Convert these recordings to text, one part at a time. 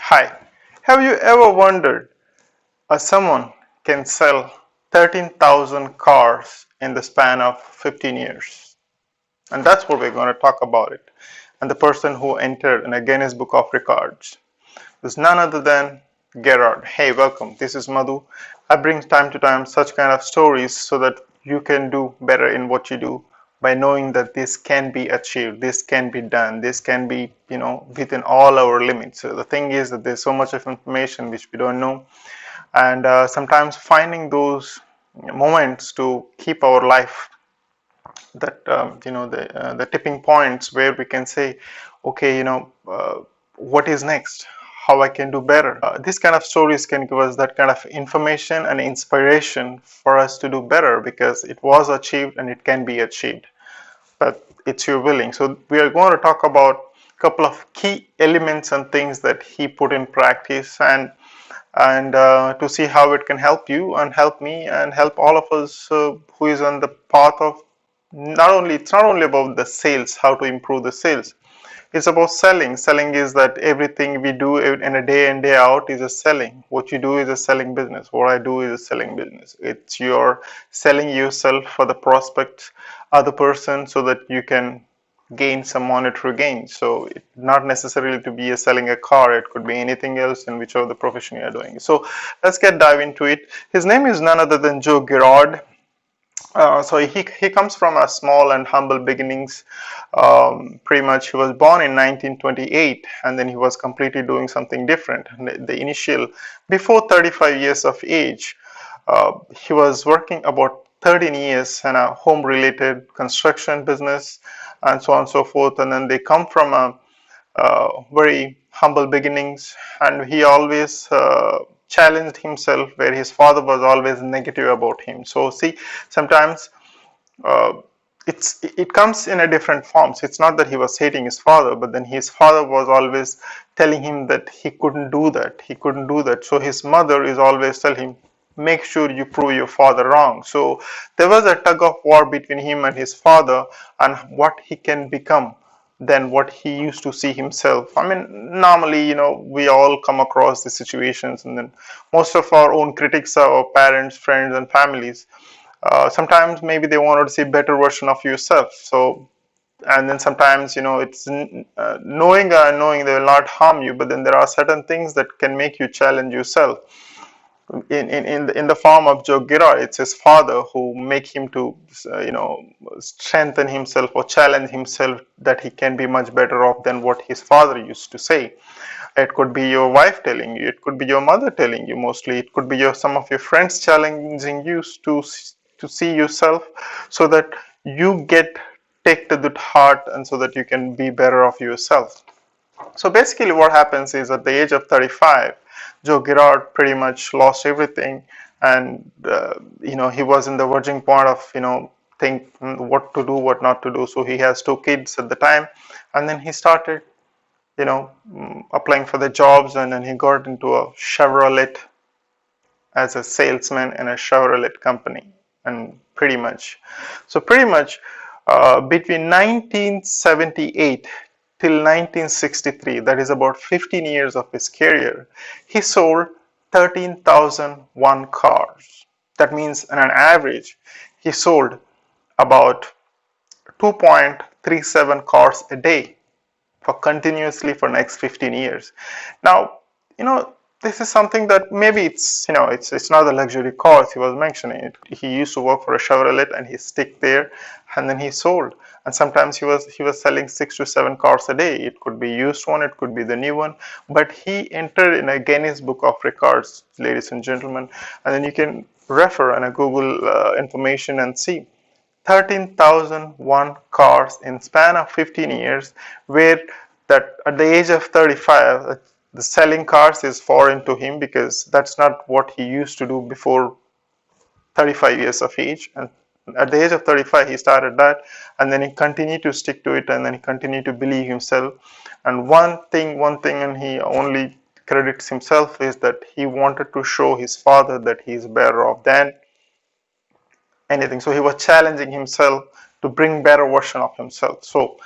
Hi, have you ever wondered someone can sell 13,000 cars in the span of 15 years? And that's what we're going to talk about it. And the person who entered in a Guinness Book of Records is none other than Gerard. Hey, welcome. This is Madhu. I bring time to time such kind of stories so that you can do better in what you do by knowing that this can be achieved, this can be done, this can be, within all our limits. So the thing is that there's so much of information which we don't know, and sometimes finding those moments to keep our life that the tipping points where we can say, okay, what is next, how I can do better. These kind of stories can give us that kind of information and inspiration for us to do better, because it was achieved and it can be achieved, but it's your willing. So we are going to talk about a couple of key elements and things that he put in practice, and to see how it can help you and help me and help all of us who is on the path of it's not only about the sales, how to improve the sales. It's about selling. Selling is that everything we do in a day in day out is a selling. What you do is a selling business. What I do is a selling business. It's your selling yourself for the prospect, other person, so that you can gain some monetary gain. So it not necessarily to be a selling a car, it could be anything else in whichever the profession you are doing. So let's dive into it. His name is none other than JOE Girard. So he comes from a small and humble beginnings. Pretty much he was born in 1928, and then he was completely doing something different. The initial, before 35 years of age, he was working about 13 years in a home related construction business and so on and so forth. And then they come from a very humble beginnings, and he always challenged himself, where his father was always negative about him. So see, sometimes uh, it comes in a different forms. It's not that he was hating his father, but then his father was always telling him that he couldn't do that, he couldn't do that. So his mother is always telling him, make sure you prove your father wrong. So there was a tug of war between him and his father, and what he can become than what he used to see himself. I mean, normally, we all come across these situations, and then most of our own critics are our parents, friends, and families. Sometimes maybe they wanted to see a better version of yourself. So, and then sometimes, it's knowing they will not harm you, but then there are certain things that can make you challenge yourself. In the form of JOE Girard, it's his father who make him to strengthen himself or challenge himself, that he can be much better off than what his father used to say. It could be your wife telling you, it could be your mother telling you, mostly it could be some of your friends challenging you to see yourself, so that you take to the heart, and so that you can be better off yourself. So basically what happens is, at the age of 35, JOE Girard pretty much lost everything, and he was in the verging point of think what to do, what not to do. So he has two kids at the time, and then he started applying for the jobs, and then he got into a Chevrolet as a salesman in a Chevrolet company. And pretty much between 1978 till 1963, that is about 15 years of his career, he sold 13,001 cars. That means on an average he sold about 2.37 cars a day for continuously for next 15 years. Now, this is something that maybe it's not the luxury cars he was mentioning. He used to work for a Chevrolet, and he stick there, and then he sold. And sometimes he was selling 6 to 7 cars a day. It could be used one, it could be the new one, but he entered in a Guinness Book of Records, ladies and gentlemen. And then you can refer and Google information and see 13,001 cars in span of 15 years, where that at the age of 35, the selling cars is foreign to him, because that's not what he used to do before 35 years of age. And at the age of 35 he started that, and then he continued to stick to it, and then he continued to believe himself. And one thing and he only credits himself, is that he wanted to show his father that he is better off than anything. So he was challenging himself to bring better version of himself. So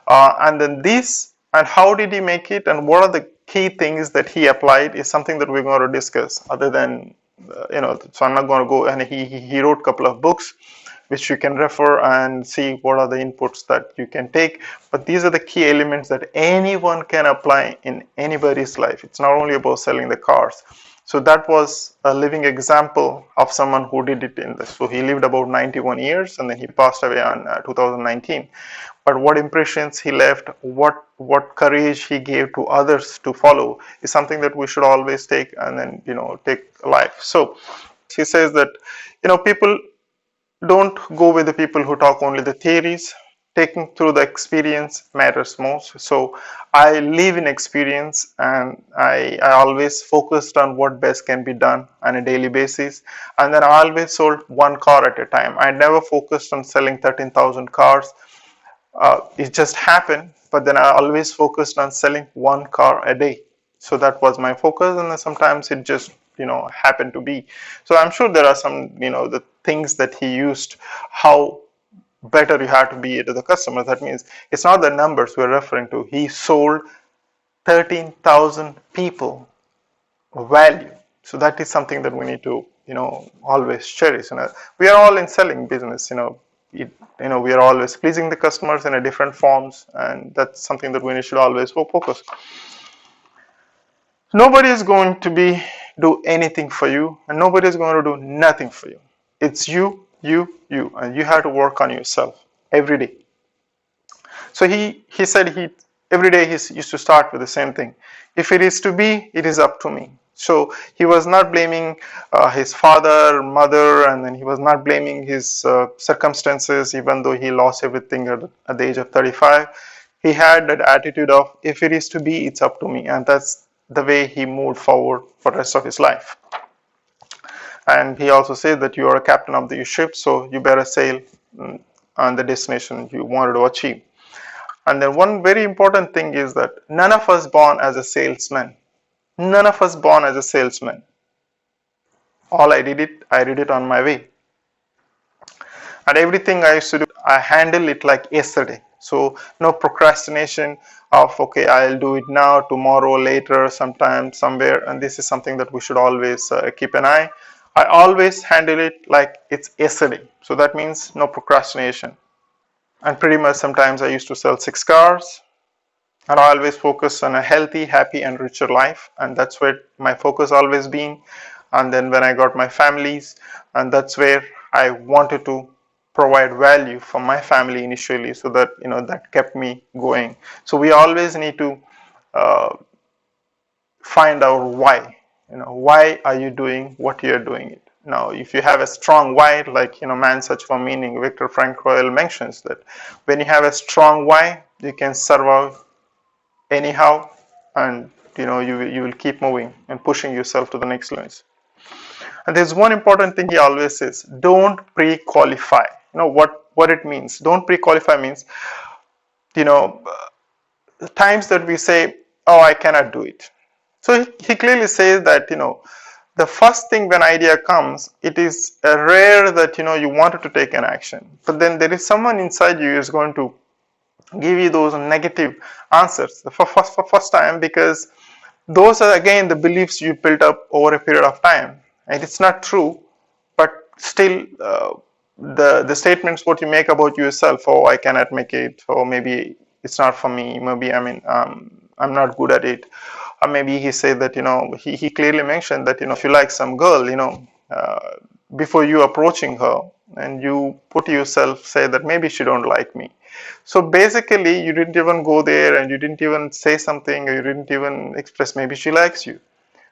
and then this, and how did he make it, and what are the key things that he applied is something that we're going to discuss. Other than so I'm not going to go. And he wrote a couple of books which you can refer and see what are the inputs that you can take. But these are the key elements that anyone can apply in anybody's life. It's not only about selling the cars. So that was a living example of someone who did it in this. So he lived about 91 years and then he passed away on 2019. But what impressions he left, what courage he gave to others to follow is something that we should always take and then take life. So he says that people don't go with the people who talk only the theories. Taking through the experience matters most. So I live in experience and I always focused on what best can be done on a daily basis. And then I always sold one car at a time. I never focused on selling 13,000 cars. It just happened, but then I always focused on selling one car a day. So that was my focus, and then sometimes it just happened to be. So I'm sure there are some the things that he used, how better you have to be to the customer. That means it's not the numbers we're referring to. He sold 13,000 people value. So that is something that we need to always cherish. We are all in selling business. We are always pleasing the customers in a different forms, and that's something that we should always focus. Nobody is going to do anything for you, and nobody is going to do nothing for you. It's you, and you have to work on yourself every day. So he said every day he used to start with the same thing. If it is to be, it is up to me. So he was not blaming his father, mother, and then he was not blaming his circumstances, even though he lost everything at the age of 35. He had that attitude of, if it is to be, it's up to me. And that's the way he moved forward for the rest of his life. And he also said that you are a captain of the ship, so you better sail on the destination you wanted to achieve. And then one very important thing is that none of us born as a salesman. None of us born as a salesman. All I did it on my way. And everything I used to do, I handle it like yesterday. So no procrastination of, okay, I'll do it now, tomorrow, later, sometime, somewhere. And this is something that we should always keep an eye. I always handle it like it's yesterday. So that means no procrastination. And pretty much sometimes I used to sell 6 cars. And I always focus on a healthy, happy, and richer life. And that's where my focus always been. And then when I got my families, and that's where I wanted to provide value for my family initially, so that that kept me going. So we always need to find out why. Why are you doing what you're doing it? Now, if you have a strong why, like man's search for meaning, Viktor Frankl mentions that when you have a strong why, you can survive anyhow, and you will keep moving and pushing yourself to the next limits. And there's one important thing he always says: don't pre-qualify. What it means. Don't pre-qualify means the times that we say, oh, I cannot do it. So he clearly says that the first thing when idea comes, it is rare that you wanted to take an action, but then there is someone inside you who is going to give you those negative answers for first time, because those are again the beliefs you built up over a period of time, and it's not true, but still the statements what you make about yourself, oh, I cannot make it, or maybe it's not for me, maybe I'm not good at it, or maybe he said that he clearly mentioned that if you like some girl, before you approaching her, and you put yourself, say that maybe she don't like me. So basically you didn't even go there, and you didn't even say something, or you didn't even express maybe she likes you,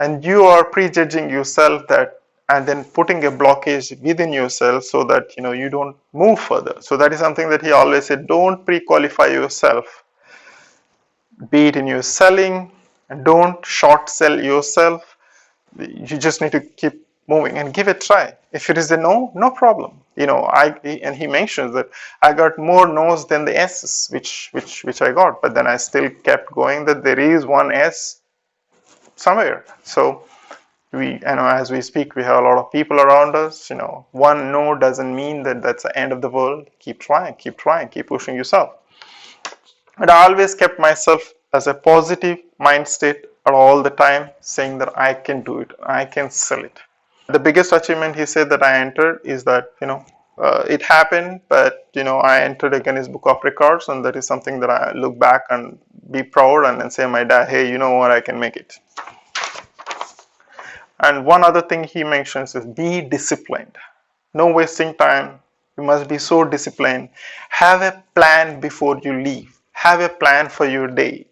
and you are prejudging yourself that, and then putting a blockage within yourself so that you don't move further. So that is something that he always said: don't pre-qualify yourself, be it in your selling, and don't short sell yourself. You just need to keep moving and give it a try. If it is a no, no problem. And he mentions that I got more no's than the S's, which I got, but then I still kept going, that there is one S somewhere. So as we speak, we have a lot of people around us. One no doesn't mean that that's the end of the world. Keep trying, keep pushing yourself. But I always kept myself as a positive mind state at all the time, saying that I can do it, I can sell it. The biggest achievement he said that I entered is that, it happened, but I entered a Guinness Book of Records, and that is something that I look back and be proud and then say my dad, hey, you know what, I can make it. And one other thing he mentions is be disciplined. No wasting time. You must be so disciplined. Have a plan before you leave. Have a plan for your day.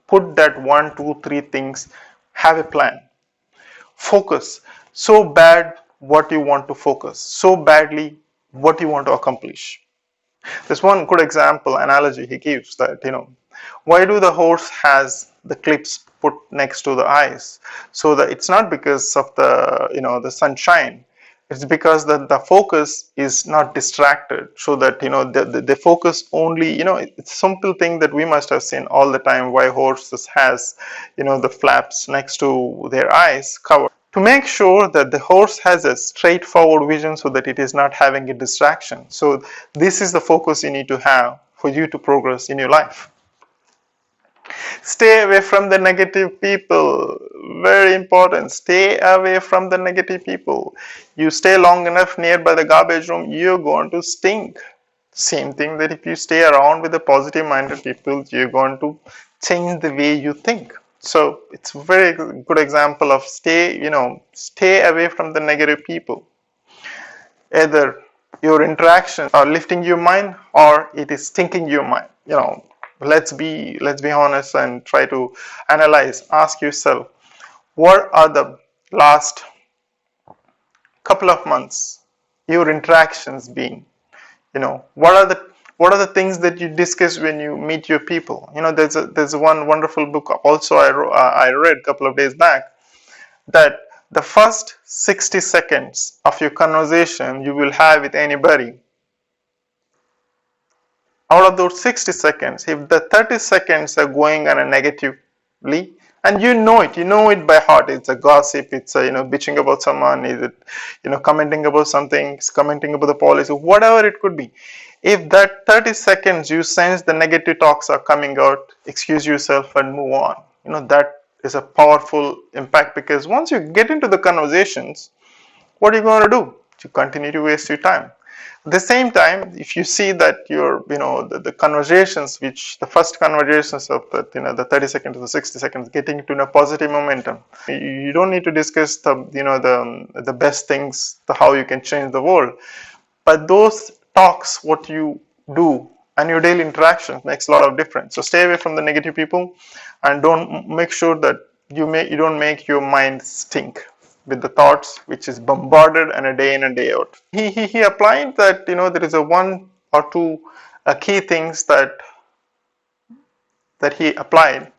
Put that 1, 2, 3 things. Have a plan. Focus. So bad what you want to focus. So badly what you want to accomplish. There's one good example, analogy he gives that, why do the horse has the clips put next to the eyes? So that it's not because of the sunshine. It's because the focus is not distracted, so that they focus only. It's a simple thing that we must have seen all the time. Why horses has the flaps next to their eyes covered, to make sure that the horse has a straightforward vision, so that it is not having a distraction. So this is the focus you need to have for you to progress in your life. Stay away from the negative people. Very important. Stay away from the negative people. You stay long enough nearby the garbage room, you're going to stink. Same thing that if you stay around with the positive minded people, you're going to change the way you think. So it's a very good example of stay away from the negative people. Either your interactions are lifting your mind or it is stinking your mind. Let's be honest and try to analyze. Ask yourself, what are the last couple of months your interactions been? What are the things that you discuss when you meet your people? There's one wonderful book also I read a couple of days back, that the first 60 seconds of your conversation you will have with anybody, out of those 60 seconds, if the 30 seconds are going on a negatively, and you know it by heart, it's a gossip, it's a bitching about someone, is it commenting about something, commenting about the policy, whatever it could be. If that 30 seconds you sense the negative talks are coming out, excuse yourself and move on. That is a powerful impact, because once you get into the conversations, what are you going to do? You continue to waste your time. At the same time, if you see that your the conversations, which the first conversations of the 30 seconds to the 60 seconds, getting into a positive momentum, you don't need to discuss the best things, how you can change the world, but those talks, what you do and your daily interactions, makes a lot of difference. So stay away from the negative people, and don't make sure that you don't make your mind stink with the thoughts which is bombarded and a day in and day out. He applied that there is a one or two key things that he applied,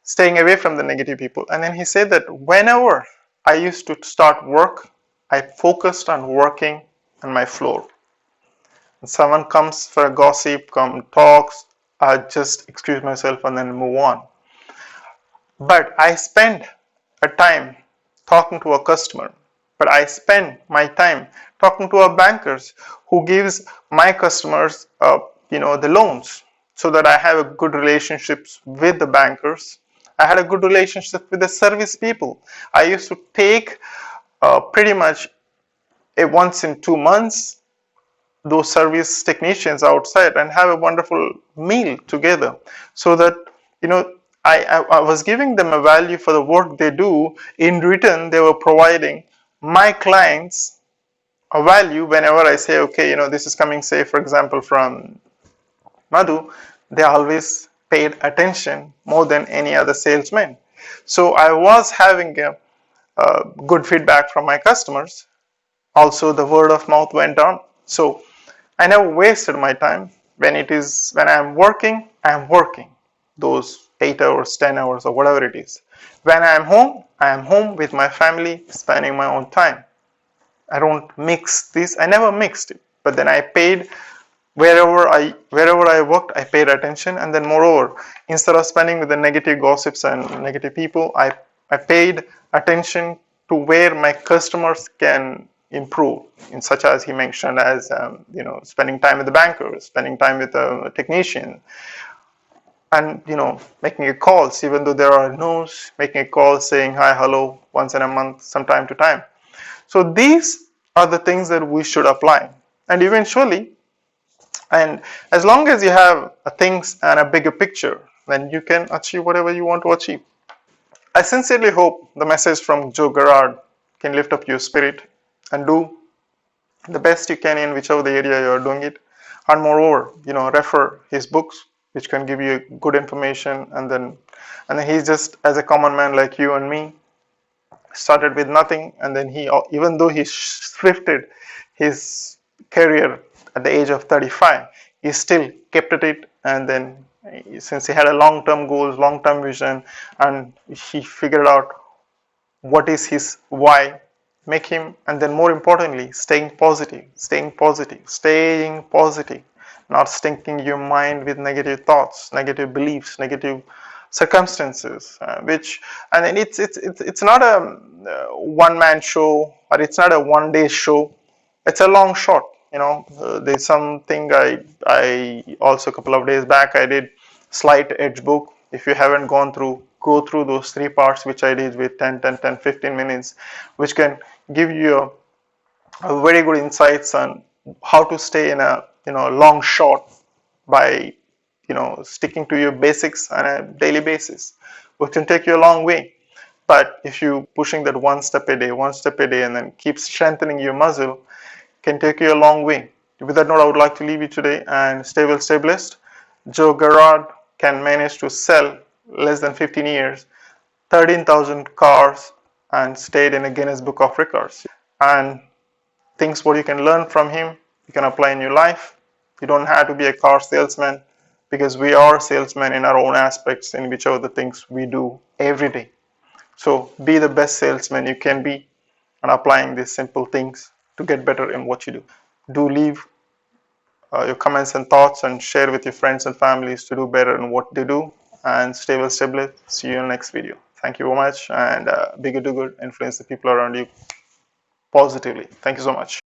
staying away from the negative people. And then he said that whenever I used to start work, I focused on working on my floor. When someone comes for a gossip, talks, I just excuse myself and then move on. But I spend a time talking to a customer, but I spend my time talking to a bankers who gives my customers the loans, so that I have a good relationships with the bankers. I had a good relationship with the service people. I used to take pretty much once in 2 months those service technicians outside and have a wonderful meal together, so that I was giving them a value for the work they do. In return, they were providing my clients a value. Whenever I say, okay, this is coming, say, for example, from Madhu, they always paid attention more than any other salesman. So I was having a good feedback from my customers. Also, the word of mouth went on. So I never wasted my time. When I'm working, I'm working. Those 8 hours, 10 hours, or whatever it is. When I am home with my family, spending my own time. I don't mix this. I never mixed it. But then I paid wherever I worked, I paid attention. And then moreover, instead of spending with the negative gossips and negative people, I paid attention to where my customers can improve, in such as he mentioned as spending time with the bankers, spending time with a technician. and making a calls even though there are no's, making a call saying hi, hello once in a month, some time to time. So these are the things that we should apply, and eventually, and as long as you have things and a bigger picture, then you can achieve whatever you want to achieve. I sincerely hope the message from JOE Girard can lift up your spirit and do the best you can in whichever the area you are doing it. And moreover, refer his books, which can give you good information. And then he's just as a common man like you and me, started with nothing, and then even though he shifted his career at the age of 35, he still kept at it. And then, since he had a long-term goals, long-term vision, and he figured out what is his why, make him, and then more importantly, staying positive, not stinking your mind with negative thoughts, negative beliefs, negative circumstances, which, and then it's not a one man show, or it's not a one day show. It's a long shot. There's something I also a couple of days back I did slight edge book. If you haven't go through those three parts which I did with 10, 15 minutes, which can give you a very good insights on how to stay in a long shot by sticking to your basics on a daily basis, which can take you a long way. But if you pushing that one step a day, and then keep strengthening your muscle, can take you a long way. With that note, I would like to leave you today, and stay well, stay blessed. JOE Girard can manage to sell less than 15 years 13,000 cars and stayed in a Guinness Book of Records. And things what you can learn from him, you can apply in your life. You don't have to be a car salesman, because we are salesmen in our own aspects in whichever the things we do every day. So be the best salesman you can be, and applying these simple things to get better in what you do. Do leave your comments and thoughts, and share with your friends and families to do better in what they do. And stay well, stay blessed. See you in the next video. Thank you very much, and be good, do good, influence the people around you positively. Thank you so much.